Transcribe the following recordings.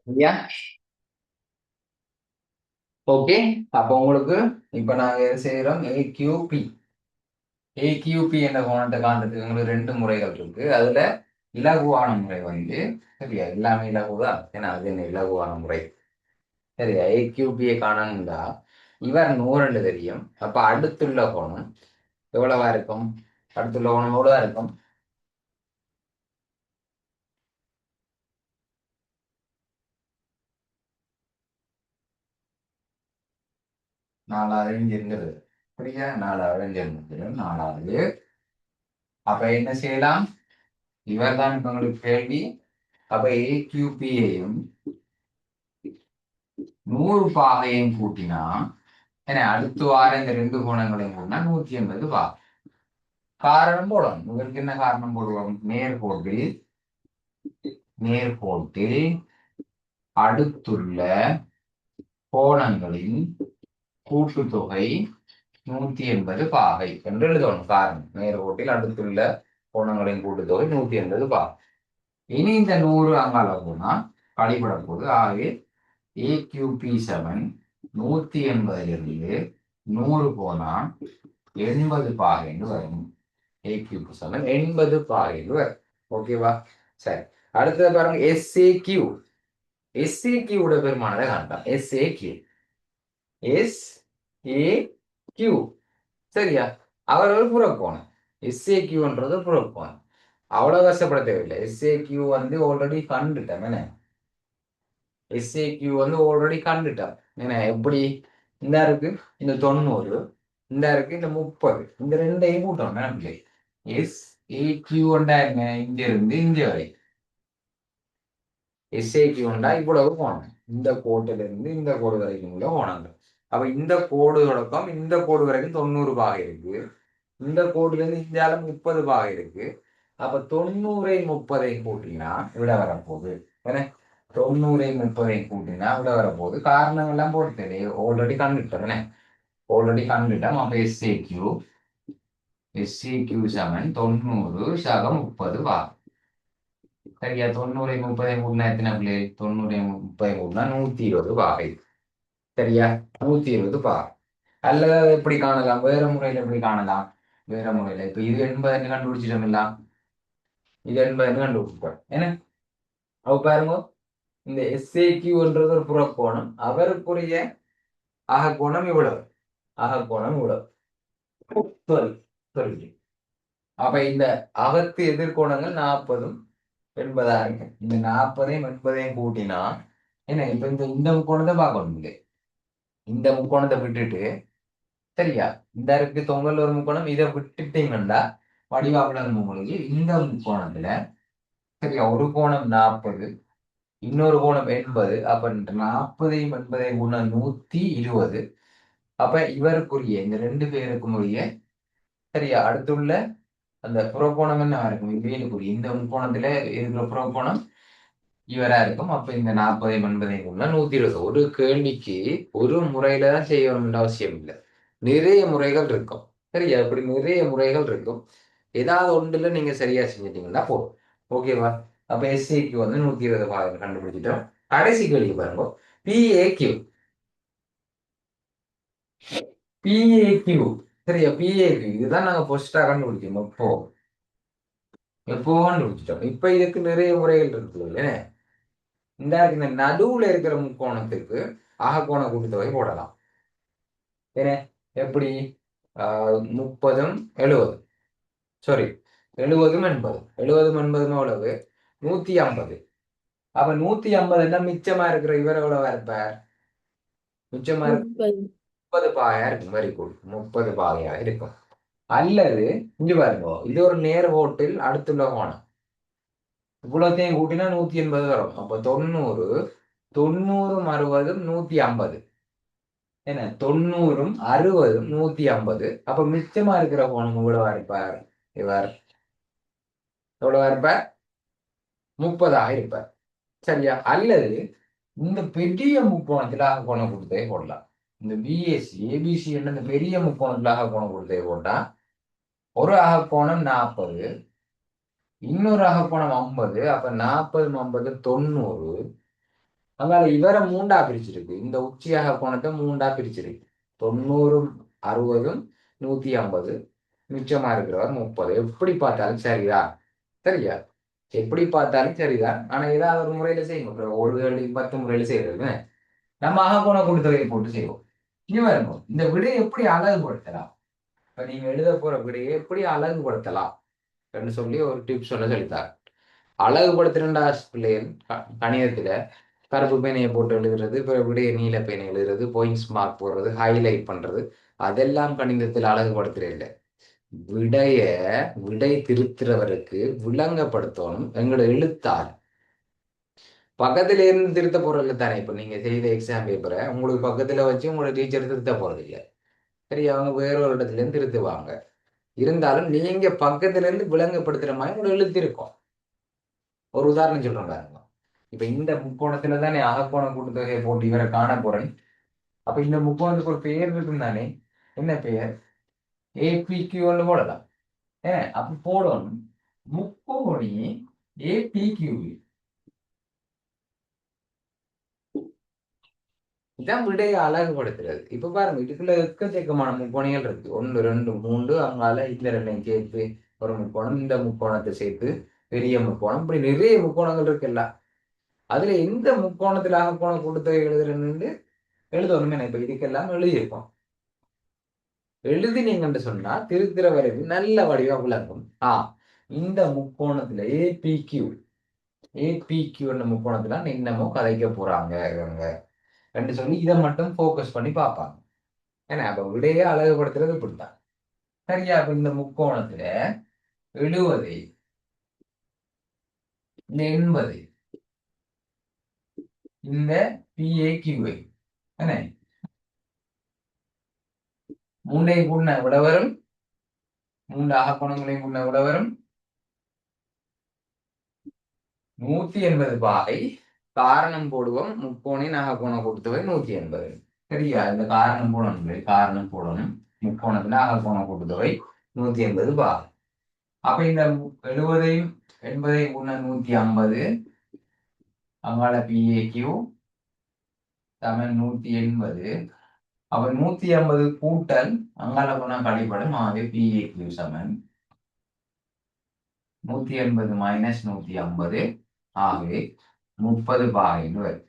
இல்லையா? ஓகே. அப்போ உங்களுக்கு இப்ப நாங்க எது செய்யறோம்? ஏக்யூபி என்ற கோணத்தை காண்றதுக்கு உங்களுக்கு ரெண்டு முறைகள் இருக்கு. அதுல இலகுவான முறை வந்து சரியா, எல்லாமே இலகுதான். ஏன்னா அது என்ன இலகுவான முறை. சரியா, ஏக்யூபியை காணணும்டா இவர் 100 தெரியும். அப்ப அடுத்துள்ள கோணம் எவ்வளவா இருக்கும்? அடுத்துள்ள கோணம் எவ்வளவா இருக்கும்? 4வது இங்க இருந்தது. சரியா, 4வது இங்க இருந்தது. 4வது. அப்ப என்ன செய்யலாம்? இவர் தான் இப்ப உங்களுக்கு கேள்வி. அப்ப ஏக்யூபியையும் 100 பாகையும் கூட்டினா, ஏன்னா அடுத்து வார இந்த ரெண்டு கோணங்களையும் கூட்டினா 180 பாகை. காரணம் போடணும். உங்களுக்கு என்ன காரணம் போடுவோம்? நேர்கோட்டில் அடுத்துள்ள கோணங்களின் கூட்டுத்தொகை 180 பாகை என்று எழுதணும். காரணம், நேர்கோட்டில் அடுத்துள்ள கோணங்களின் கூட்டுத்தொகை 180 பாகை. இனி இந்த 100 அங்கால போனா கழிபட போகுது. ஆகவே AQP7 180 100 போனா 80 பாகைன்னு வரும். AQP7 80 பாகைன்னு வரும். ஓகேவா? சரி, அடுத்தது பாருங்க. SAQ பெருமானதை காண்டாம். SAQ சரியா, அவர் ஒரு புறக்கோணம். SAQன்றது புறக்கோணம். அவ்வளவு கஷ்டப்பட தேவையில்லை. SAQ வந்து ஆல்ரெடி கண்டுட்டோம். என்ன SAQ வந்து ஆல்ரெடி கண்டுட்டோம். என்ன எப்படி? இந்த இருக்கு இந்த 90, இந்த இருக்கு இந்த 30, இந்த ரெண்டையும் கூட்டணும். நினைப்பில்லை? SAQ இங்க இருந்து இங்க வரை SAQ இவ்வளவு கோணம். இந்த கோட்டில இருந்து இந்த கோடு வரைக்கும் உள்ள கோணங்கள். அப்ப இந்த கோடு தொடக்கம் இந்த கோடு வரைக்கும் 90 பாகை இருக்கு. இந்த கோடுல இருந்து இந்த ஆளம் 30 பாகை இருக்கு. அப்ப 90 30 கூட்டினா விட வரப்போகுது. ஏன்னா 90 30 கூட்டினா விட வரப்போகுது. காரணம் எல்லாம் போட்டு ஆல்ரெடி கண்டுட்டோம். ஆல்ரெடி கண்டுட்டோம். அப்ப SAQ சமன் 90 சகம் 30 பாகை. சரியா, 90 30 கூட்டினா எத்தனை பிள்ளை? 90 30 கூட்டினா 120 பாகை. சரியா, 120 பாகை. அல்லது அதை எப்படி காணலாம்? வேற முறையில எப்படி காணலாம்? வேற முறையில இப்ப இது 80 கண்டுபிடிச்சிட்டோம். இது 80 கண்டுபிடிச்சிட்டோம். ஏன்னா அவ பாருங்க, இந்த SAQன்றது ஒரு புறக்கோணம். அவருக்குரிய அகக்கோணம் இவ்வளவு. அகக்கோணம் இவ்வளவு. சரி, சரி. அப்ப இந்த அகத்து எதிர்கோணங்கள் 40 80 இந்த 40 80 கூட்டினா என்ன? இப்ப இந்த முக்கோணத்தை பார்க்கணும். இல்லை, இந்த முக்கோணத்தை விட்டுட்டு சரியா, இந்த இருக்கு தொங்கல் ஒரு முக்கோணம், இதை விட்டுட்டீங்கன்னா வடிவாக்குளம் உங்களுக்கு இந்த முக்கோணத்துல சரியா ஒரு கோணம் 40, இன்னொரு கோணம் 80. அப்ப 40 80 குணம் 120. அப்ப இவருக்குரிய இந்த ரெண்டு பேருக்கும் உரிய சரியா அடுத்துள்ள அந்த புறக்கோணம் என்ன இருக்கும்? இவைகளுக்குரிய இந்த முக்கோணத்துல இருக்கிற புறக்கோணம் இவரா இருக்கும். அப்ப இந்த 40 80 120. ஒரு கேள்விக்கு ஒரு முறையில தான் செய்யணும்னு அவசியம் இல்லை. நிறைய முறைகள் இருக்கும். சரியா, இப்படி நிறைய முறைகள் இருக்கும். ஏதாவது ஒன்றுல நீங்க சரியா செஞ்சிட்டீங்கன்னா போதும். ஓகேவா? அப்ப SAQ வந்து 120 பாகங்கள் கண்டுபிடிச்சிட்டோம். கடைசி கேள்வி பாருங்க. PAQ PAQ சரியா, PAQ இதுதான் நாங்க ஃபர்ஸ்டா கண்டுபிடிச்சோம். எப்போ கண்டுபிடிச்சிட்டோம். இப்ப இதுக்கு நிறைய முறைகள் இருக்குது. இந்த நடுவுல இருக்கிற முக்கோணத்துக்கு அகக்கோண கூட்டுத்தொகை போடலாம். ஏன்னா எப்படி? 30 70, சாரி 70 80, 70 80 எவ்வளவு? 150. அப்ப 150 மிச்சமா இருக்கிற இவர் எவ்வளவா இருப்பார்? மிச்சமா இருக்க 30 பாகையா இருக்கும். வெரி குட், 30 பாகையா இருக்கும். அல்லது இங்க பாருங்க, இது ஒரு நேர்கோட்டில் அடுத்துள்ள கோணம். இவ்வளோத்தையும் கூட்டினா 180 வரும். அப்ப 90 90 60 150. என்ன 90 60 150. அப்ப மிச்சமா இருக்கிற கோணம் எவ்வளவா இருப்பார்? இவர் எவ்வளவா இருப்பார்? 30ஆக இருப்பார். சரியா, அல்லது இந்த பெரிய முக்கோணத்துல கோணம் கொடுத்தே போடலாம். இந்த பிஎஸ்சி ஏபிசி என்ற இந்த பெரிய முக்கோணத்துல கோணம் கொடுத்தே போட்டா ஒரு அகக்கோணம் 40, இன்னொரு அகக்கோணம் 50. அப்ப 40 50 90. அதனால இவரை மூண்டா பிரிச்சிருக்கு, இந்த உச்சியாக கோணத்தை மூண்டா பிரிச்சிருக்கு. 90, 60, 150, மிச்சமா இருக்கிறவர் 30. எப்படி பார்த்தாலும் சரிதான். சரியா? எப்படி பார்த்தாலும் சரிதான். ஆனா ஏதாவது ஒரு முறையில செய்யணும். அப்புறம் ஒரு கேள்வி 10 முறையில செய்யறது நம்ம அகக்கோண கூட்டுத்தொகையை போட்டு செய்வோம். இங்க பாருங்க, இந்த விடையை எப்படி அழகுபடுத்தலாம்? இப்ப நீங்க எழுத போற விடையை எப்படி அழகுபடுத்தலாம் சொல்லி ஒரு டிப்ஸ் சொல்ல சொல்லித்தார். அழகுபடுத்தினா பிள்ளைகள் கணிதத்துல கருப்பு பேனையை போட்டு எழுதுறது, பிற விடைய நீல பேனை எழுதுறது, பாயிண்ட்ஸ் மார்க் போடுறது, ஹைலைட் பண்றது, அதெல்லாம் கணிதத்தில் அழகுபடுத்துறது இல்லை. விடைய விடை திருத்துறவருக்கு விளங்கப்படுத்தணும் எங்களோட எழுத்தார். பக்கத்துல இருந்து திருத்த போறது தானே. இப்ப நீங்க செய்த எக்ஸாம் பேப்பரை உங்களுக்கு பக்கத்துல வச்சு உங்களோட டீச்சர் திருத்த போறது இல்லை. சரி, அவங்க வேற ஒரு இடத்துல இருந்து திருத்துவாங்க. இருந்தாலும் நீங்க பக்கத்துல இருந்து விளங்கப்படுத்துற மாதிரி உங்களோட எழுத்து இருக்கும். ஒரு உதாரணம் சொல்றேன் பாருங்க. இப்ப இந்த முக்கோணத்துல தானே அகக்கோண கூட்டுத்தொகையை போட்டு இவரை காண போறேன். அப்ப இந்த முக்கோணத்துக்கு ஒரு பெயர் இருக்கும் தானே. என்ன பெயர்? ஏபிக்யூன்னு போடலாம். அப்ப போடணும் முக்கோணி ஏபிக்யூ. இதான் விடையை அழகுபடுத்துறது. இப்ப பாருங்க, இதுக்குள்ள எக்கச்சக்கமான முக்கோணிகள் இருக்கு. 1, 2, 3, அங்கால இந்த ரெண்டையும் சேர்த்து ஒரு முக்கோணம், இந்த முக்கோணத்தை சேர்த்து பெரிய முக்கோணம், இப்படி நிறைய முக்கோணங்கள் இருக்குல்ல. அதுல எந்த முக்கோணத்துல அகக்கோண கூட்டுத்தொகை எழுதுறேன்னு எழுதணுமே. இப்ப இதுக்கெல்லாம் எழுதியிருக்கோம். எழுதினீங்கன்னு சொன்னா திருத்திர வரைவு நல்ல வடிவா விளங்கும். இந்த முக்கோணத்துல ஏபிக்யூ, ஏபிக்யூ முக்கோணத்துல என்னமோ கதைக்க போறாங்க இவங்க சொல்லி இதை மட்டும் போக்கஸ் பண்ணி பார்ப்பாங்க. ஏன்னா அப்ப விடையே அழகுபடுத்துறது இப்படித்தான். சரியா? அப்ப இந்த முக்கோணத்துல 70, இந்த 80, இந்த பிஏக்யூவை என்ன மூண்டையும் கூட்டின விட வரும். மூன்று அகக்கோணங்களையும் கூட்டின விட வரும் 180 பாகை. காரணம் போடுவோம். முக்கோணின் அகக்கோண கூட்டுத்தொகை 180. சரியா? இந்த காரணம் போடணும், காரணம் போடணும். முக்கோணத்துல அகக்கோண கூட்டுத்தொகை 180 பாகை. அப்ப இந்த 70ஐயும் 80ஐயும் கூட்டின 150, அங்கால பிஏக்யூ சமன் 180. அப்ப 150 கூட்டல் அங்கால போனா கழிப்படும். ஆகவே பிஏக்யூ சமன் 180 மைனஸ் 150. ஆகவே 30 பாகைன்னு வரும்.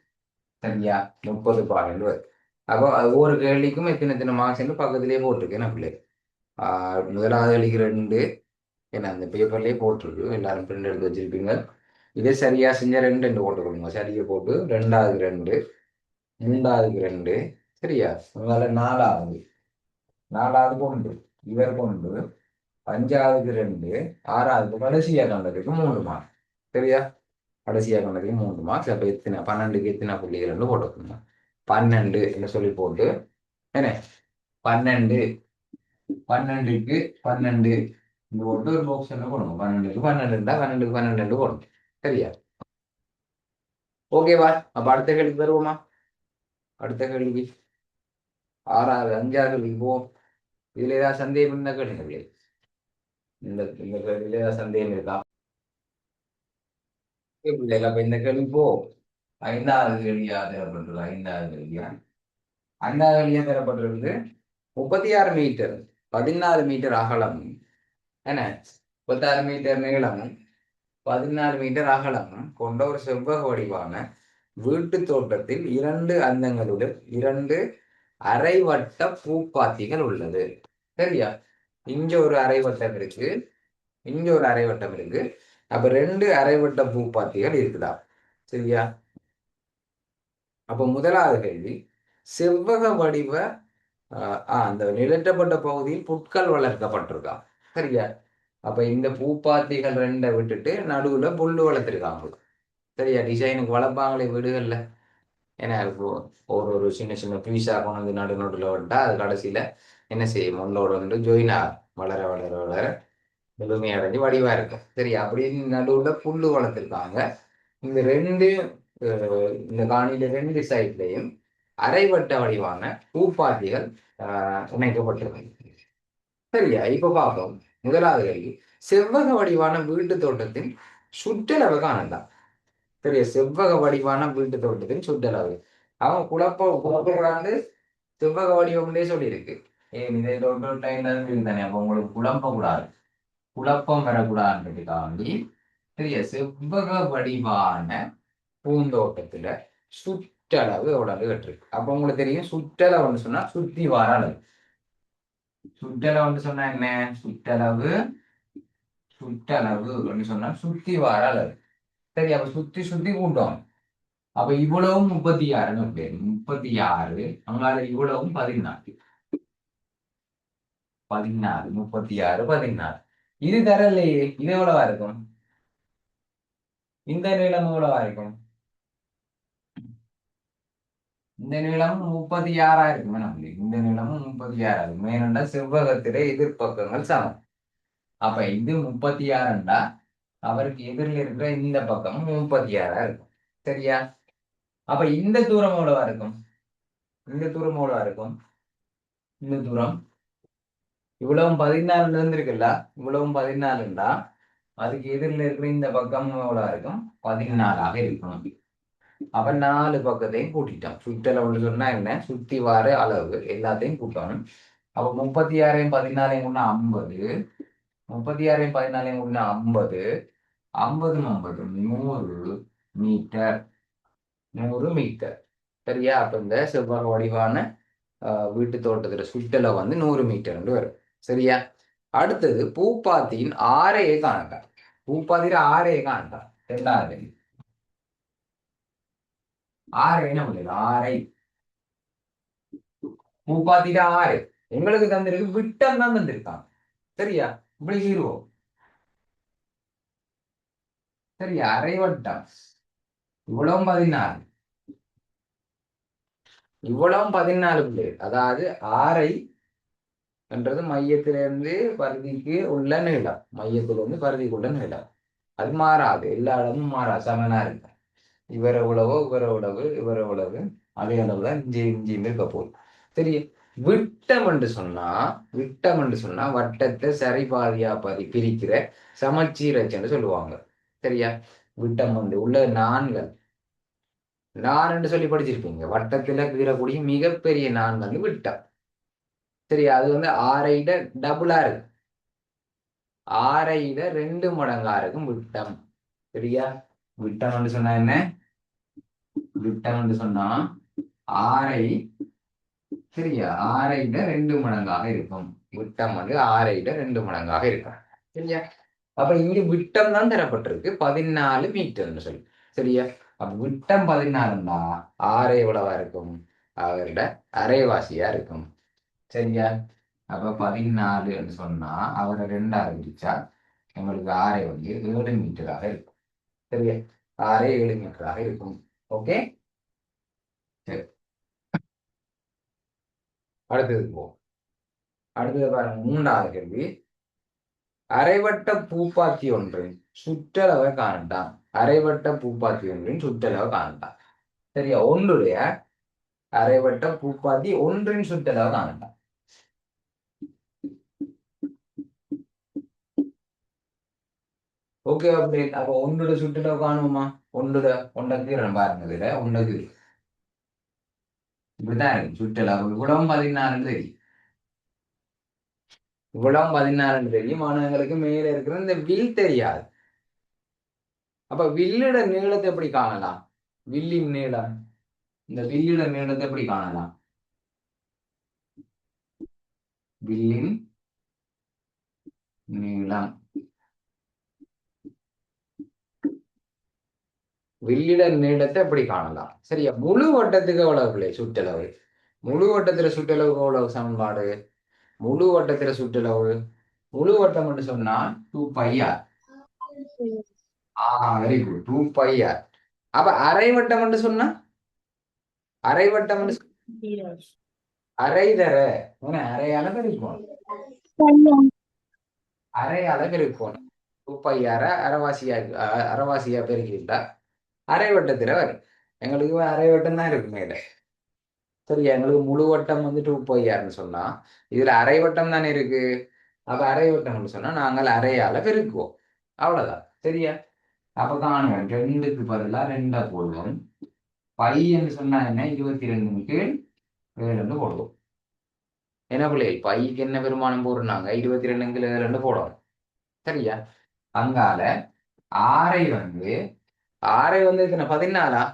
சரியா? 30 பாகைன்னு வரும். அப்போ ஒவ்வொரு கேள்விக்கும் எத்தனை எத்தனை மார்க்ஸ் பக்கத்திலேயே போட்டிருக்கேன் நான் பிள்ளை. முதலாவது கேள்விக்கு 2, ஏன்னா அந்த பேப்பர்லேயே போட்டிருக்கு. எல்லாரும் பிரிண்ட் எடுத்து வச்சிருப்பீங்க. இதே சரியா செஞ்ச 2 2 போட்டு கொடுங்க. சரியை போட்டு 2வது 2, 3வது 2. சரியா? அதனால 4வது கொண்டு இவர் கொண்டு 5வது 2, 6வது கடைசியா கண்டதுக்கு 3 மார்க். சரியா? கடைசியா கண்டதுக்கு 3 மார்க்ஸ். அப்ப எத்தனை 12க்கு எத்தனை புள்ளிகள் போட்டுக்கோங்க. 12 என்று சொல்லி போட்டு என்ன 12, 12க்கு 12 இந்த போட்டு ஒரு பாக்ஸ் என்ன போடணும். 12க்கு 12 12க்கு 12 போடணும். சரியா? ஓகேவா? அப்ப அடுத்த கேள்விக்கு வருவோமா? அடுத்த கேள்வி 6வது 5வது கேள்விக்கு போவோம். இதுல ஏதாவது சந்தேகம் இருந்தா கேளுங்க. இந்த இந்த கேள்வியில ஏதாவது சந்தேகம் இருக்கா? பிள்ளைகள் அப்ப இந்த கேள்வி போ. 5வது கேள்வியா தரப்பட்டிருக்கு. 5வது கேள்வியா 5வது கேள்வியா தரப்பட்டிருக்கு. 36 மீட்டர் 14 மீட்டர் அகலம் என்ன 36 மீட்டர் நீளமும் 14 மீட்டர் அகலமும் கொண்ட ஒரு செவ்வக வடிவான வீட்டு தோட்டத்தில் 2 அந்தங்களுடன் 2 அரைவட்ட பூப்பாத்திகள் உள்ளது. சரியா? இங்க ஒரு அரைவட்டம் இருக்கு, இங்க ஒரு அரைவட்டம் இருக்கு. அப்ப 2 அரைவட்ட பூப்பாத்திகள் இருக்குதா? சரியா? அப்ப முதலாவது கேள்வி, செவ்வக வடிவ அந்த நிலற்றப்பட்ட பகுதியில் புட்கள் வளர்க்கப்பட்டிருக்கா? சரியா? அப்ப இந்த பூப்பாத்திகள் 2 விட்டுட்டு நடுவுல புல்லு வளர்த்துருக்காங்க. சரியா? டிசைனுக்கு வளர்ப்பாங்களே வீடுகள்ல. ஏன்னா இப்போ ஒரு சின்ன சின்ன பீஸா கொண்டு வந்து நடுவில் விட்டா அது கடைசியில என்ன செய்யும்? ஒன்றோட ஒன்று ஜோயின் ஆகும். வளர வளர வளர முழுமையடைஞ்சு வடிவா இருக்கும். சரி, அப்படின்னு நடுவுல புல்லு வளர்த்துருக்காங்க. இந்த 2 இந்த காணியில 2 சைட்லையும் அரைவட்ட வடிவான பூப்பாத்திகள் இணைக்கப்பட்டிருக்கு. சரியா? இப்ப பார்ப்போம். முதலாவது கேள்வி, செவ்வக வடிவான வீட்டு தோட்டத்தின் சுற்றளவு காணலாம். சரியா, செவ்வக வடிவான வீட்டு தோட்டத்தின் சுற்றளவு. அவன் குழப்பக்கூடாது, செவ்வக வடிவம்னே சொல்லியிருக்கு. ஏன் இதை டைம்ல தானே, அப்ப உங்களுக்கு குழப்ப கூடாது, குழப்பம் வரக்கூடாதுன்றதுக்காண்டி சரியா செவ்வக வடிவான பூந்தோட்டத்துல சுற்றளவு எவ்வளவு கேட்டிருக்கு. அப்ப உங்களுக்கு தெரியும் சுற்றளவுன்னு சொன்னா சுத்தி வார அளவு. சுற்றளவுன்னு சொன்னா என்ன, சுற்றளவு சுற்றளவு சொன்னா சுத்தி வார அளவு. சரி, அப்ப சுத்தி சுத்தி கூட்டம். அப்ப இவ்வளவும் 36 பேர், 36 நம்மளால இவ்வளவும் 14, 14, 36, 14. இது தரலையே, இது எவ்வளவா இருக்கும், இந்த நீளம் எவ்வளவா இருக்கும், இந்த நீளமும் 36 இருக்கும். நம்மளுக்கு இந்த நீளமும் 36 இருக்கும். ஏனென்றா செவ்வகத்திலே எதிர்பக்கங்கள் சமம். அப்ப இது 36ண்டா அவருக்கு எதிரில் இருக்கிற இந்த பக்கமும் 36 இருக்கும். சரியா, அப்ப இந்த தூரம் எவ்வளவா இருக்கும், இந்த தூரம் எவ்வளவா இருக்கும், இந்த தூரம் இவ்வளவும் 14 இருந்திருக்குல்ல, இவ்வளவும் 14ண்டா அதுக்கு எதிரில் இருக்கிற இந்த பக்கம் எவ்வளவு இருக்கும், 14ஆக இருக்கணும். அப்ப 4 பக்கத்தையும் கூட்டிட்டோம். சுற்றளவு சொன்னா என்ன, சுத்தி வார அளவு எல்லாத்தையும் கூட்டணும். அப்ப 36ஐயும் 14ஐயும் கூட்டினா 50, 36ஐயும் 14ஐயும் கூட்டினா 50, 50 50 100 மீட்டர், 100 மீட்டர். சரியா, அப்ப இந்த செவ்வக வடிவான வீட்டு தோட்டத்துல சுற்றளவு 100 மீட்டர் வரும். சரியா, அடுத்தது பூப்பாத்தியின் ஆரையை காணட்டா. பூப்பாத்திர ஆரையை காணட்டா. ரெண்டாவது ஆரை என்ன பண்ணுது, ஆரை பூப்பாத்திர ஆரை எங்களுக்கு தந்திருக்கு, விட்டம் தான் தந்திருக்காங்க. சரியா, இப்படி ஹீரோம். சரியா, அரை வட்டம் இவ்வளவும் 14, இவ்வளவும் 14 பிள்ளை. அதாவது ஆரை என்றது மையத்திலிருந்து பருதிக்கு உள்ள நீளம், மையத்திலிருந்து பருதிக்குள்ள நீளம். அது மாறாது, எல்லா இடமும் மாறாது, சமனா இருக்கு. இவர உழவு இவர உழவு இவர உழவு அதே அளவுதான் இஞ்சியுமே இருக்க போகுது. சரி, விட்டம் என்று சொன்னா, விட்டம் என்று சொன்னா வட்டத்தை சரி பாதியா பிரிக்கிற சமச்சீரச்சுன்னு சொல்லுவாங்க. சரியா, விட்டம் உள்ள நான்கள், நான் என்று சொல்லி படிச்சிருப்பீங்க, வட்டத்துல கீறக்கூடிய மிகப்பெரிய நான் விட்டம். சரியா, அது ஆரைட டபுளா இருக்கு, ஆரைட 2 மடங்கா இருக்கும் விட்டம். சரியா, விட்டம் என்று சொன்னா என்ன, விட்டம் என்று சொன்னா ஆரை, சரியா, ஆரைட 2 மடங்காக இருக்கும். விட்டம் ஆரைட 2 மடங்காக இருக்கும். சரியா, அப்ப இங்க விட்டம் தான் தரப்பட்டிருக்கு 14 மீட்டர்னு சொல்லி. சரியா, அப்ப விட்டம் 14 ஆரை எவ்வளவா இருக்கும், அவரோட அரைவாசியா இருக்கும். சரியா, அப்ப 14 சொன்னா அவரை 2ஆக பிரிச்சா எங்களுக்கு ஆரை 7 மீட்டராக இருக்கும். சரியா, ஆரை 7 மீட்டராக இருக்கும். ஓகே, சரி, அடுத்தது போ. அடுத்தது பாருங்க, 3வது கேள்வி. அரைவட்ட பூப்பாத்தி ஒன்றின் சுற்றளவை காணட்டான். அரைவட்ட பூப்பாத்தி ஒன்றின் சுற்றளவை காணட்டான். சரியா, ஒன்றுடைய அரைவட்ட பூப்பாத்தி ஒன்றின் சுற்றளவை காணட்டான். ஓகே, அப்படி அப்ப ஒன்றோட சுற்றளவு காணுமா, ஒன்றுக்கு பாருங்க, இதுல ஒன்றுக்கு இப்படிதான் இருக்கு சுற்றளவு. இவ்வளவு 14 தெரியும், இவ்வளவு 14 தெரியும். ஆனா எங்களுக்கு மேல இருக்கிற இந்த வில் தெரியாது. அப்ப வில்லோட நீளத்தை எப்படி காணலாம், வில்லின் நீளம், இந்த வில்லோட நீளத்தை எப்படி காணலாம், வில்லின் நீளம், வில்லிட நீளத்தை எப்படி காணலாம். சரியா, முழு வட்டத்துக்கு எவ்வளவு பிள்ளை சுற்றளவு, முழு வட்டத்துல சுற்றளவு எவ்வளவு சமன்பாடு, முழு வட்டத்துல சுற்றளவு, முழு வட்டம் என்று சொன்னா 2πr. Very good, 2πr. அப்ப அரை வட்டம் என்று சொன்னா, அரை வட்டம் அரை தர அரை அளவு இருக்கும், அரை அளவு இருக்கும். 2πr அரைவாசியா, அரைவாசியா பெருக்கிட்டா அரை வட்டத்துல வரும். எங்களுக்கு அரை வட்டம் தான் இருக்கு மேல. சரியா, எங்களுக்கு முழு வட்டம் 2πrன்னு சொன்னா இதுல அரை வட்டம் தானே இருக்கு. அப்ப அரை வட்டம்னு சொன்னா நாங்கள் அரையால பெருக்குவோம், அவ்வளவுதான். சரியா, அப்ப காணுங்க, ரெண்டுக்கு பதிலா ரெண்டா போடுவோம். பை என்று சொன்னா என்ன, 22 கீழ் 7 போடுவோம். என்ன பிள்ளைகள், பைக்கு என்ன பெருமானம் போடுறாங்க, 22 கீழ் 7 போடுவோம். சரியா? அங்கால ஆரை வந்து ஆரை வந்து எத்தனை, 14ஆ?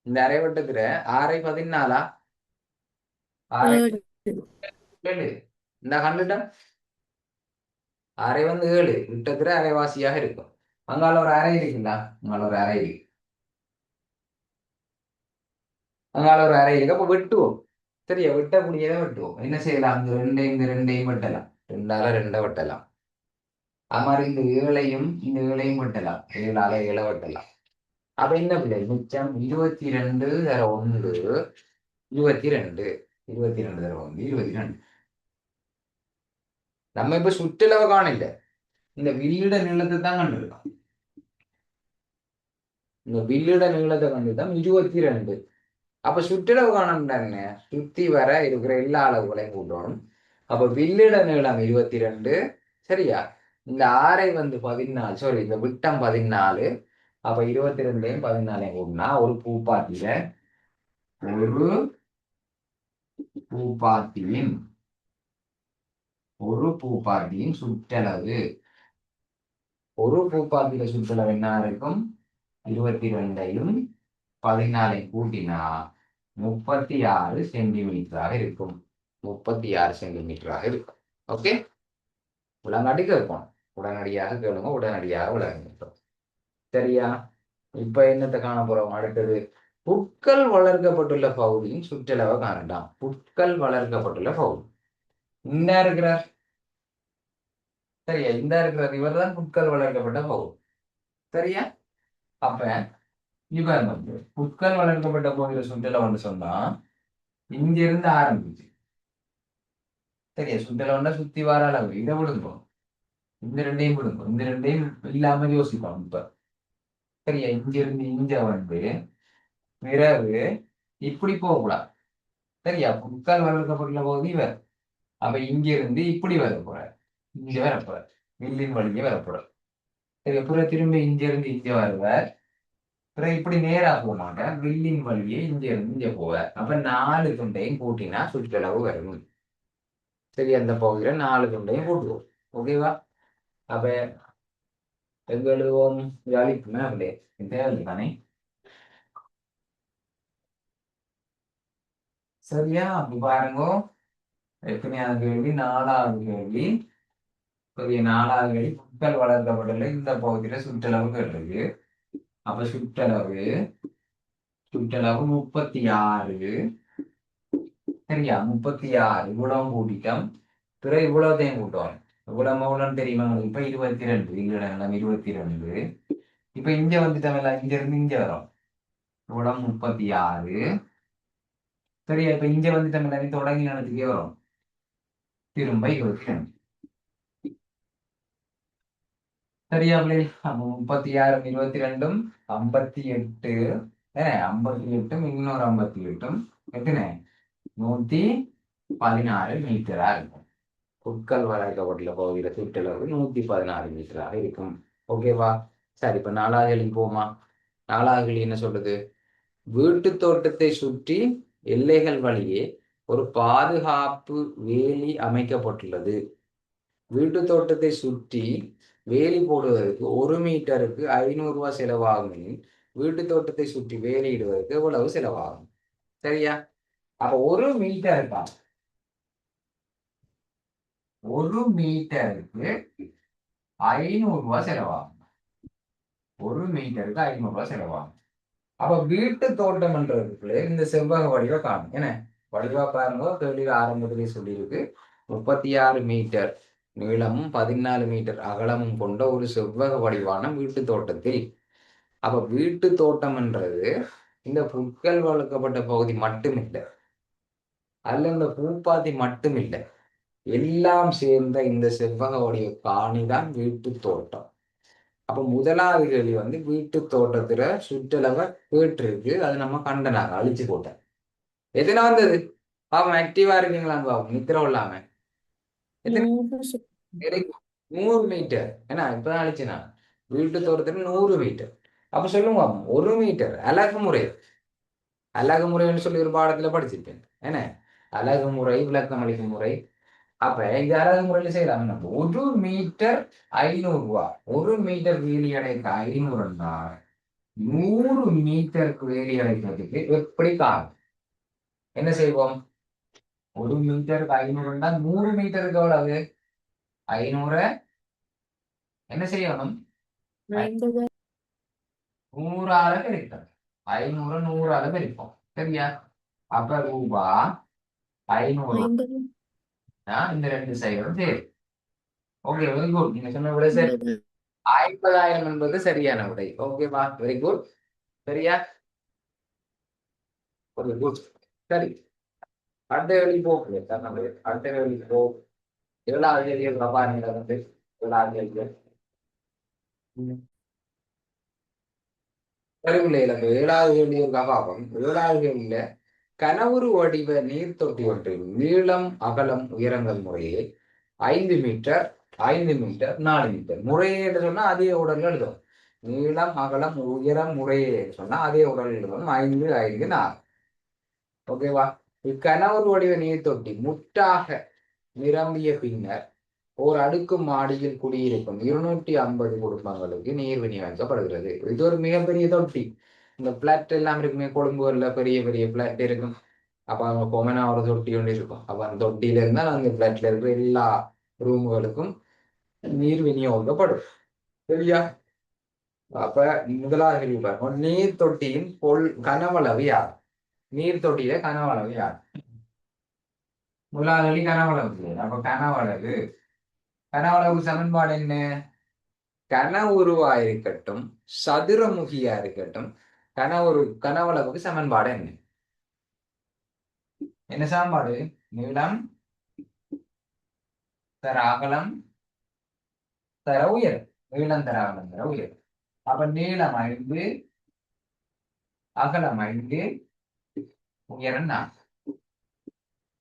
இந்த அரைவட்டத்துல ஆரை 14ஆ? ஆரை ஏழு. 7. இந்த கண்டுட்டா அரை வந்து 7 விட்டத்துல அரைவாசியாக இருக்கும். அங்கால ஒரு அரை இருக்குங்களா, அங்கால ஒரு அரை இருக்கு, அங்கால ஒரு அரை இருக்கு. அப்ப வெட்டுவோம். சரியா? வெட்டக்கூடியதை வெட்டுவோம். என்ன செய்யலாம், இந்த ரெண்டையும் வெட்டலாம். ரெண்டால ரெண்டை வெட்டலாம். அது மாதிரி இந்த ஏழையும் வெட்டலாம். 7ஆல 7 வெட்டலாம். அப்ப என்ன பிள்ளை மிச்சம், 22 தர 1 22, 22 தர 1 22. நம்ம இப்ப சுற்றளவு காணல, இந்த வில்லிட நீளத்தை தான் கண்டிருக்கோம். இந்த வில்லிட நீளத்தை கண்டுதான் 22. அப்ப சுற்றளவு காணணும்னா சுத்தி வர இருக்கிற எல்லா அளவுகளையும் கூட்டணும். அப்ப வில்லிட நீளம் 22. சரியா? இந்த ஆரை வந்து 14, சாரி இந்த விட்டம் 14. அப்ப 22ஐயும் 14ஐயும் கூட்டினா ஒரு பூப்பாத்தியின் ஒரு பூப்பாத்தியின் சுற்றளவு, ஒரு பூப்பாத்தியில சுற்றளவு என்ன இருக்கும், 22ஐயும் 14ஐயும் கூட்டினா 36 சென்டிமீட்டராக இருக்கும். 36 சென்டிமீட்டராக இருக்கும். ஓகே, உடனடியாக இருக்கும். உடனடியாக கேளுங்க, உடனடியாக விளங்குங்க. சரியா? இப்ப என்னத்தை காண போறோம் அடுத்தது, புட்கள் வளர்க்கப்பட்டுள்ள பகுதியின் சுற்றளவை காணலாம். புட்கள் வளர்க்கப்பட்டுள்ள பகுதி இந்த இருக்கிறார். சரியா? இந்த இருக்கிறார், இவர் தான் புட்கள் வளர்க்கப்பட்ட பகுதி. சரியா? அப்ப இவர் வந்து புட்கள் வளர்க்கப்பட்ட பகுதியில சுற்றளவுன்னு சொன்னா இங்க இருந்து ஆரம்பிச்சு. சரியா? சுற்றளவுன்னா சுத்தி வர அளவு, இதை விடுங்க. இந்த ரெண்டையும் விடுங்க, இந்த ரெண்டையும் இல்லாம யோசிப்போம் இப்ப. சரியா? இங்க இருந்து இங்க வந்து பிறகு இப்படி போகக்கூடாது. சரியா? புட்கள் வளர்க்கப்பட்டுள்ள பகுதி இவர். அப்ப இங்க இருந்து இப்படி வரப்போறார், இங்க வரப்போறார், வில்லின் வழியே வரப்போறார். சரி, அப்புறம் திரும்ப இங்க இருந்து இங்க வருவார். அப்புறம் இப்படி நேரா போக மாட்டார், வில்லின் வழியே இங்க இருந்து இங்க போவார். அப்ப 4 துண்டையும் கூட்டினா சுற்றளவு வரும். சரி, அந்த பகுதியில 4 துண்டையும் கூட்டுவோம். ஓகேவா? அப்ப எங்க எழுதுவோம், ஜாலிக்குமே அப்படியே தேவை தானே. சரியா? அப்படி பாருங்க, எத்தனையாவது கேள்வி, 4வது கேள்வி. பெரிய 4வது கேள்வி, புட்கள் வளர்க்கப்பட்டுள்ள இந்த பகுதியில சுற்றளவு கேட்டிருக்கு. அப்ப சுற்றளவு சுற்றளவு 36. சரியா? 36 இவ்வளவு கூட்டிட்டோம். பிறகு இவ்வளவுதையும் கூட்டுவோம். இவ்வளவு தெரியுமா உங்களுக்கு? இப்ப 22, இல்லைன்னா 22. இப்ப இங்க வந்துட்டோம்ல, இங்க இருந்து இங்க வரும், இவ்வளவு 36. சரியா? இப்ப இங்க வந்துட்டோம்ல, தொடங்கி நடத்துக்கே வரும், திரும்ப 22. சரியா பிள்ளை? அப்ப 36 22 58. 58 இன்னொரு 58 எத்தனை, 116 மீட்டரா இருக்கும். புட்கள் வளர்க்கப்பட்டுள்ள பகுதியில சுற்றளவு 116 மீட்டராக இருக்கும். ஓகேவா? சரி, இப்ப 4வது கேள்வி போமா. 4வது கேள்வி என்ன சொல்றது, வீட்டு தோட்டத்தை சுற்றி எல்லைகள் வழியே ஒரு பாதுகாப்பு வேலி அமைக்கப்பட்டுள்ளது. வீட்டு தோட்டத்தை சுற்றி வேலி போடுவதற்கு 1 மீட்டருக்கு 500 ரூபாய் செலவாகும் எனில் வீட்டு தோட்டத்தை சுற்றி வேலியிடுவதற்கு எவ்வளவு செலவாகும்? சரியா? அப்ப 1 மீட்டருக்கு 500 ரூபாய் செலவாகும். 1 மீட்டருக்கு 500 ரூபாய் செலவாகும். அப்ப வீட்டு தோட்டம்ன்றதுக்குள்ள இந்த செவ்வக வடிவ காணும். என்ன வடிவா பாருங்க, கேள்வியில ஆரம்பத்திலே சொல்லியிருக்கு, 36 மீட்டர் நீளமும் 14 மீட்டர் அகலமும் கொண்ட ஒரு செவ்வக வடிவான வீட்டு தோட்டத்தில். அப்ப வீட்டு தோட்டம்ன்றது இந்த புற்கள் வளர்க்கப்பட்ட பகுதி மட்டும் இல்லை, அல்ல இந்த பூப்பாத்தி மட்டும் இல்லை, எல்லாம் சேர்ந்த இந்த செவ்வக வடிவ காணிதான் வீட்டு தோட்டம். அப்ப முதலாவது கேள்வி வந்து வீட்டு தோட்டத்துல சுற்றளவை கேட்டிருக்கு, அது நம்ம கண்டனாங்க, அழிச்சு போட்டேன். எத்தனை வந்தது பாவம், ஆக்டிவா இருக்கீங்களான்னு பாவம், நித்திர இல்லாம. எத்தனை? 100 100 மீட்டர். ஏன்னா இப்பதான் அழிச்சுனா வீட்டு தூரத்துக்கு 100 மீட்டர். அப்ப சொல்லுங்க, 1 மீட்டர் அலகு முறை. அலகு முறைன்னு சொல்லி ஒரு பாடத்துல படிச்சிருப்பேன். என்ன அலகு முறை, விளக்கம் அளிக்கும் முறை. அப்ப இந்த அலகு முறையில செய்யலாம். 1 மீட்டர் 500 ரூபாய். 1 மீட்டர் வேலி அடைக்க 500 100 மீட்டருக்கு வேலி அடைக்கிறதுக்கு எப்படி காணும்? என்ன செய்வோம்? 1 மீட்டருக்கு 500 100 மீட்டருக்கு எவ்வளவு? 500 என்ன செய்யணும்? 100ஆல பெருக்கணும். 500 100ஆல பெருப்போம். சரியா? அப்ப ரூபா 500 இந்த 2 சைடும் சரி. Okay, very good. நீங்க சொன்ன விட சரி. 50,000 என்பது சரியான விடை. ஓகேவா? Very good. சரியா? Very good. சரி, அடுத்த கேள்வி போக்கு. அடுத்த கேள்வி போ. 7வது கேள்வி பாருங்க. 7வது கேள்வி. சரிவில்லை இலக்கு. 7வது கேள்வி ஒரு கபாபம். 7வது கேள்வியில கனவுரு வடிவ நீர் தொட்டி ஒன்றின் நீளம், அகலம், உயரங்கள் முறையே 5 மீட்டர், 5 மீட்டர், 4 மீட்டர். முறையே என்று சொன்னா அதே உடல் எழுதும். நீளம், அகலம், உயரம் முறையே சொன்னா அதே உடல் எழுதும். 5, 5, 4. ஓகேவா? இக்கனவுரு வடிவ நீர் தொட்டி முற்றாக நிரம்பிய பின்னர் ஓர் அடுக்கு மாடியில் குடியிருக்கும் 250 குடும்பங்களுக்கு நீர் விநியோகிக்கப்படுகிறது. இது ஒரு மிகப்பெரிய தொட்டி. இந்த பிளாட் எல்லாம் இருக்குமே, கொழும்புகள்ல பெரிய பெரிய பிளாட் இருக்கும். அப்ப அவங்க பொமனா ஒரு தொட்டி ஒன்று இருக்கும். அப்ப அந்த தொட்டியில இருந்தா அந்த பிளாட்ல இருக்கிற எல்லா ரூம்களுக்கும் நீர் விநியோகிக்கப்படும். சரியா? அப்ப முதலாவது கேள்வி பாருங்க. நீர் தொட்டியின் கனவளவு யார்? நீர் தொட்டியில கனவளவு யார்? முதலாவது கனவளவு. அப்ப கனவளவு சமன்பாடு என்ன? கன உருவா இருக்கட்டும், சதுரமுகியா இருக்கட்டும், கனவளவுக்கு சமன்பாடு என்ன? என்ன சமன்பாடு? நீளம் தர அகலம் தர உயரம். நீளம் தர அகலம் தர உயரம். அப்ப நீளம் 5, அகலம் 5, உயரம் 4.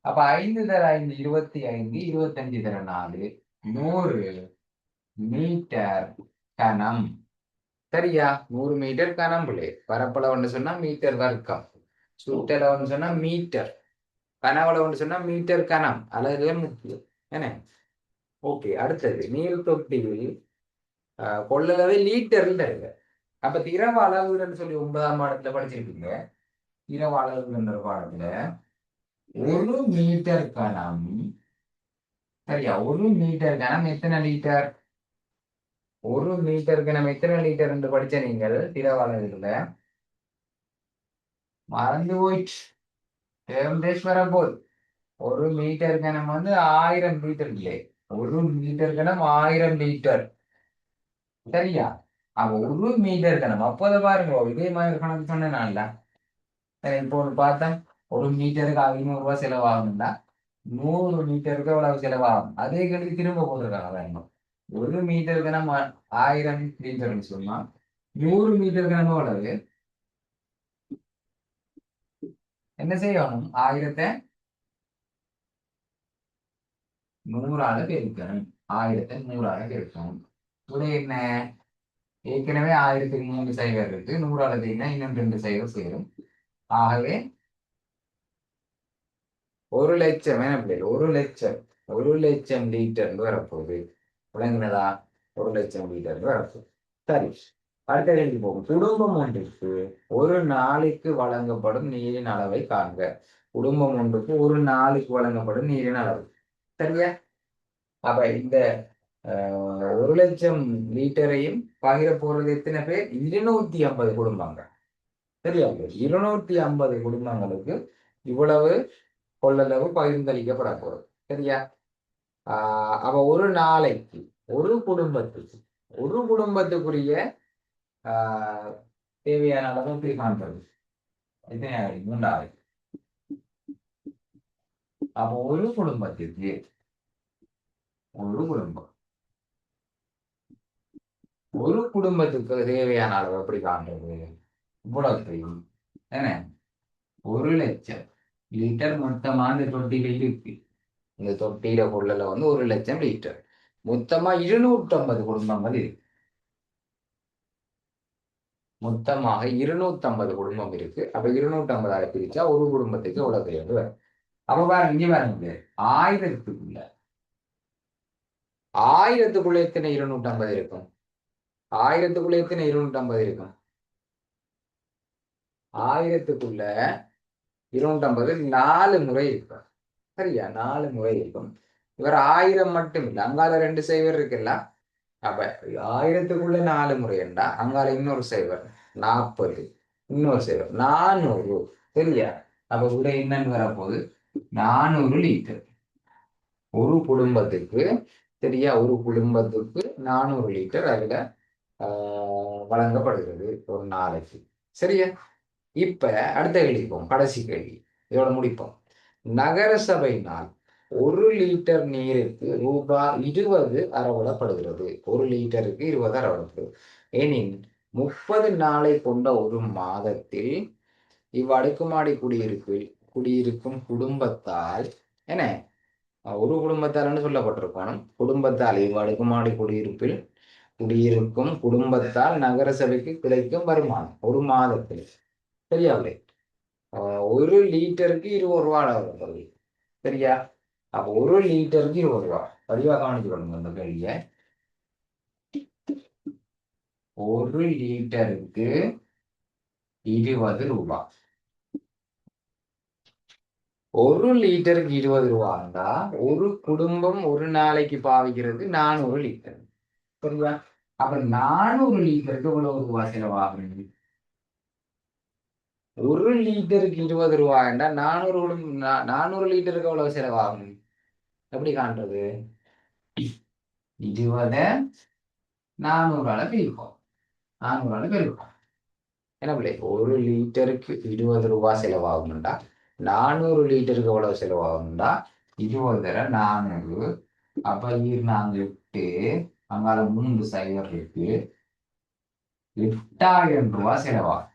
அப்ப 5 தர 5 25, 25 தர 4 100 மீட்டர் கனம். சரியா? 100 மீட்டர் கனம் பிள்ளை. பரப்பளவுன்னு சொன்னா மீட்டர் வர்க்கம், சுற்றளவுன்னு சொன்னா மீட்டர், கனவளவுன்னு சொன்னா மீட்டர் கனம். அலகுகள் முக்கியம். என்ன? ஓகே, அடுத்தது நீர் தொட்டியில் கொள்ளளவு லீட்டர்ல இருக்கு. அப்ப திரவ அளவுன்னு சொல்லி 9ஆம் பாடத்துல படிச்சிருக்கீங்க. திரவ அளவுன்ற பாடத்துல 1 மீட்டர் கனம். சரியா? 1 மீட்டர் கனம் எத்தனை லிட்டர்? 1 மீட்டர் கனம் எத்தனை லிட்டர் என்று படிச்ச நீங்கள் திரவ அளவுல மறந்து போயிட்டு வரப்போது. 1 மீட்டர் கனம் 1000 லிட்டர் இல்லை. 1 மீட்டர் கனம் 1000 லிட்டர். சரியா? அப்ப 1 மீட்டர் கனம். அப்போதை பாருங்க, இதே மாதிரி கணக்கு சொன்னேன்ல. இப்போ ஒன்று பார்த்தேன். 1 மீட்டருக்கு 500 ரூபாய் செலவாகும்டா. 100 மீட்டருக்கு எவ்வளவு செலவாகும்? அதே கேள்வி திரும்ப போட்டிருக்காங்க. வேணும் 1 மீட்டர் கனம் 1000 லிட்டர்னு சொன்னா 100 மீட்டர் கனம் எவ்வளவு? என்ன செய்யணும்? 1000 100ஆல பெருக்கணும். 1000 100ஆல பெருக்கணும். உடைய என்ன? ஏற்கனவே 1000க்கு 3 சைவர் இருக்கு. 100ஆல பெருக்கினா இன்னும் 2 சைவர் சேரும். ஆகவே 1,00,000 என்ன பிள்ளைகள்? 1,00,000 1,00,000 லிட்டர் வரப்போகுது. விளங்குனதா? 1,00,000 லிட்டர் வரப்போகுது. சரி, அடுத்த கேள்வி போகும். குடும்பம் ஒன்றிற்கு ஒரு நாளைக்கு வழங்கப்படும் நீரின் அளவை காண்க. குடும்பம் ஒன்றுக்கு ஒரு நாளைக்கு வழங்கப்படும் நீரின் அளவு. சரியா? அப்ப இந்த 1,00,000 லிட்டரையும் பகிர போறது எத்தனை பேர்? 250 குடும்பங்கள். சரியா? 250 குடும்பங்களுக்கு இவ்வளவு கொள்ளளவு பகிர்ந்தளிக்கப்பட போறது. சரியா? அப்ப ஒரு நாளைக்கு ஒரு குடும்பத்துக்குரிய தேவையான அளவு எப்படி காண்பது? எத்தனை 3,000. அப்போ ஒரு குடும்பத்துக்கு ஒரு குடும்பத்துக்கு தேவையான அளவு எப்படி காண்றது? இவ்வளவு தெரியும். என்ன? 1,00,000 லிட்டர் மொத்தமா இந்த தொட்டியில இருக்கு. இந்த தொட்டியில கொள்ளல 1,00,000 லிட்டர். மொத்தமா 250 குடும்பங்கள் இருக்கு. மொத்தமாக 250 குடும்பம் இருக்கு. அப்ப 250 பிரிச்சா ஒரு குடும்பத்துக்கு எவ்வளவு தெரியாது வரும். அப்ப பாருங்க இங்க பாருங்க, ஆயிரத்துக்குள்ள ஆயிரத்துக்குள்ள எத்தனை 250 இருக்கும்? ஆயிரத்துக்குள்ள எத்தனை 250 இருக்கும்? ஆயிரத்துக்குள்ள 250 4 முறை இருக்கும். சரியா? 4 முறை இருக்கும். இவர் 1000 மட்டும் இல்லை, அங்கால 2 சைவர் இருக்குல்ல. அப்ப ஆயிரத்துக்குள்ள 4 முறை என்றா அங்கால இன்னொரு சைவர் 40, இன்னொரு சைவர் 400. சரியா? அப்ப விட என்னன்னு வரப்போகுது? 400 லிட்டர் ஒரு குடும்பத்துக்கு. சரியா? ஒரு குடும்பத்துக்கு 400 லிட்டர் அதுல வழங்கப்படுகிறது ஒரு நாளைக்கு. சரியா? இப்ப அடுத்த கேள்விப்போம், கடைசி கேள்வி, இதோட முடிப்போம். நகர சபையினால் 1 லிட்டர் நீருக்கு ரூபாய் 20 அறவிடப்படுகிறது. 1 லிட்டருக்கு 20 அறவிடப்படுகிறது எனின் 30 நாளை கொண்ட ஒரு மாதத்தில் இவ்வடுக்குமாடி குடியிருக்கும் குடும்பத்தால் என்ன ஒரு குடும்பத்தால் சொல்லப்பட்டிருக்கணும். குடும்பத்தால் இவ்வடுக்குமாடி குடியிருக்கும் குடும்பத்தால் நகர சபைக்கு கிடைக்கும் வருமானம் ஒரு மாதத்தில். சரியாவில்லை? 1 லிட்டருக்கு 20 ரூபா வருது. சரியா? அப்ப 1 லிட்டருக்கு 20 ரூபா. வடிவா கவனிச்சு கொள்ளுங்க இந்த கேள்விய. 1 லிட்டருக்கு 20 ரூபாய். 1 லிட்டருக்கு 20 ரூபாண்டா ஒரு குடும்பம் ஒரு நாளைக்கு பாவிக்கிறது 400 லிட்டர். சரியா? அப்ப 400 லிட்டருக்கு இவ்வளவு ரூபாய் செலவாகும். 1 லிட்டருக்கு 20 ரூபாய்ண்டா 400 லிட்டருக்கு எவ்வளவு செலவாகும்? எப்படி காண்றது? 20 400 பிரிப்போம். 400 பெருக்கும். என்ன பிள்ளை? 1 லிட்டருக்கு 20 ரூபாய் செலவாகும்டா 400 லிட்டருக்கு எவ்வளவு செலவாகும்டா 20 தர 400. அப்ப 8 அங்கால 3 சைவர் இருக்கு, 8000 ரூபாய் செலவாகும்.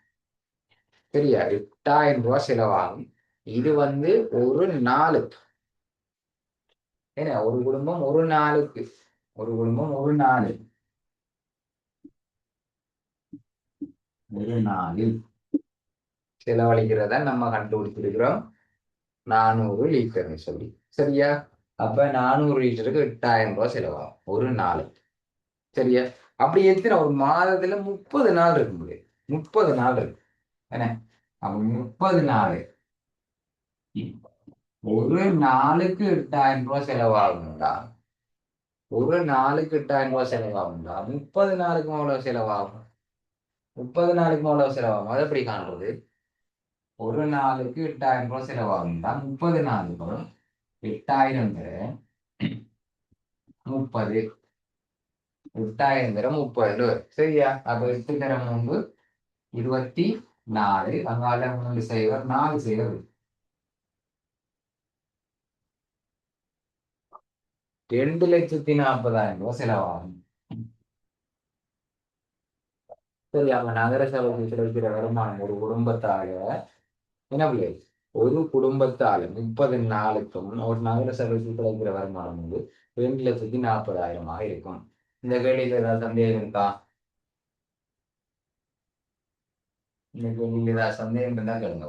சரியா? 8000 ரூபாய் செலவாகும். இது ஒரு நாளுக்கு. ஏன்னா ஒரு குடும்பம் ஒரு நாளுக்கு, ஒரு நாள் ஒரு நாளில் செலவழிக்கிறத நம்ம கண்டுபிடிச்சிருக்கிறோம் 400 லிட்டர்னு சொல்லி. சரியா? அப்ப 400 லிட்டருக்கு 8000 ரூபாய் செலவாகும் ஒரு நாளுக்கு. சரியா? அப்படி எத்தனை ஒரு மாதத்துல 30 நாள் இருக்கு முடியும். 30 நாள் இருக்கு. என்ன? அப்ப 30 நாள் ஒரு நாளுக்கு 8000 ரூபாய் செலவாகும்டா. ஒரு நாளுக்கு 8000 ரூபாய் செலவாகும்டா 30 நாளுக்கு எவ்வளவு செலவாகும்? 30 நாளுக்கு எவ்வளவு செலவாகும்? அதை எப்படி காண்றது? ஒரு நாளுக்கு 8000 ரூபாய் செலவாகும்டா 30 நாளுக்கு 8000 30 8000 30. சரியா? அப்ப 8 தரம் 3 24. அங்கால 3 சைவர் 4 சைவர் 2,40,000 ரூபாய் செலவாகும். சரி, அவங்க நகர சபைக்கு கிடைக்கிற வருமானம் ஒரு குடும்பத்தால என்ன பிள்ளை? ஒரு குடும்பத்தால 30 நாளுக்கும் ஒரு நகர சபைக்கு கிடைக்கிற வருமானம் 2,40,000 இருக்கும். இந்த கேள்வியில ஏதாவது சந்தேகம் இருக்கா? இந்த கேள்வியில ஏதாவது சந்தேகம் இருந்தா கேளுங்க.